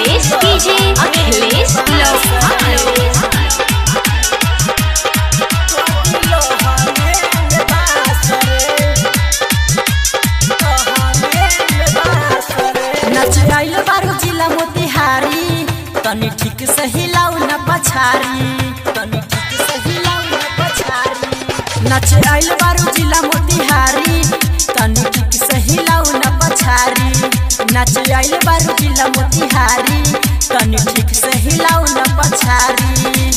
Akhilesh DJ Akhilesh जिला मोतिहारी तनी ठीक से हिलाऊ न पछारी तनी ठीक से हिलाऊ न पछारी नच आइल बारू जिला मोतिहारी तनी ठीक से हिलाऊ न पछारी नच आइल बारू जिला मोतिहारी तनी ठीक से हिलाऊ न पछारी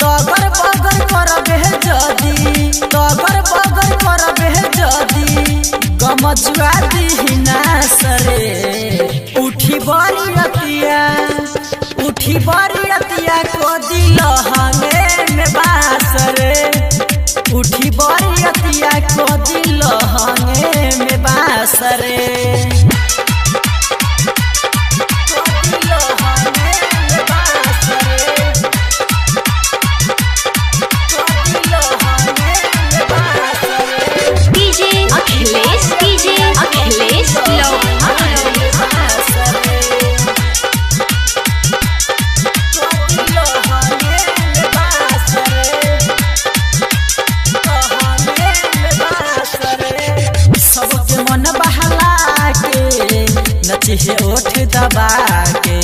तगर बगर करबे जदी तगर बगर करबे जदी गमजुआ दीना सरे उठी बरियतिया को दिल हंगे में बासरे उठी बरियतिया को दिल हंगे में बासरे ओठ दबा के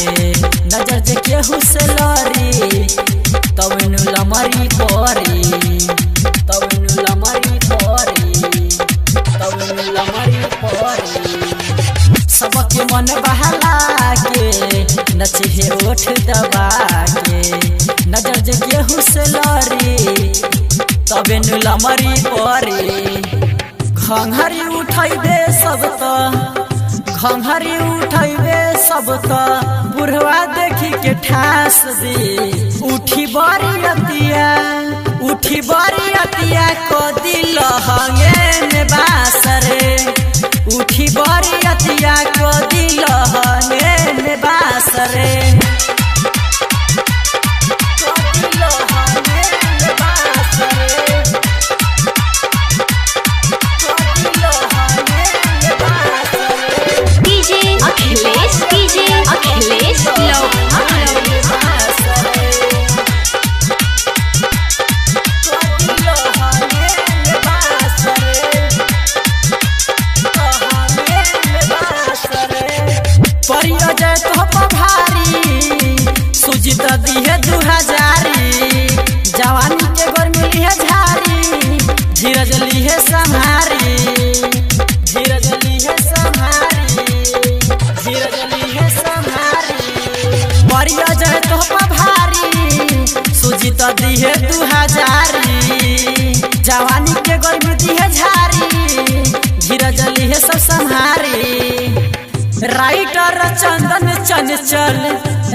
नजर जे केहू से लरी तवनु लमरी परी तवनु लमरी परी तवनु लमरी परी सबके मन बहला के नचे ओठ दबा के नजर जे केहू से लरी तवनु लमरी परी घंघरी उठाई दे सब त घंघरी उठैबे सब त बुढ़वा देखी के ठास दे उठी बरियतिया को दिल हंगे में बासरे उठी बरियतिया को दिल हंगे में बासरे सुजित दिहे 2000 जवानी के गर्मी लिहे झारी धीरज लिहे संहारी धीरज लिहे संहारी धीरज लिहे संहारी परिया जय तो भारी सुजित दिहे 2000 जवानी के गर्मी दिहे झारी धीरज लिहे सब संहारी राइटर चंदन चंचल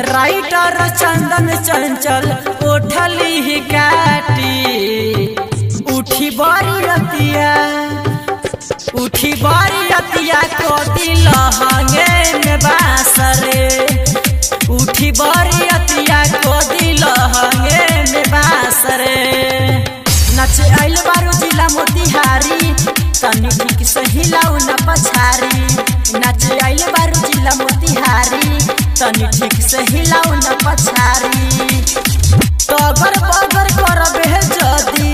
राइटर चंदन चंचल उठली ही काटी उठी बरियतिया को दिल हंगे में बासरे उठी बरियतिया को दिल हंगे में बासरे नच आइल बारू जिला मोतिहारी तनी ठीक से हिलाऊ न पछारी नच आइल बारू जिला मोतिहारी तनी ठीक से हिलाऊ न पछारी तगर बगर करबे जदी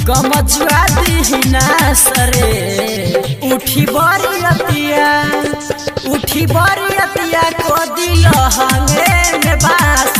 गमजुआ दीना सरे उठी बरियतिया को दिल हंगे में बास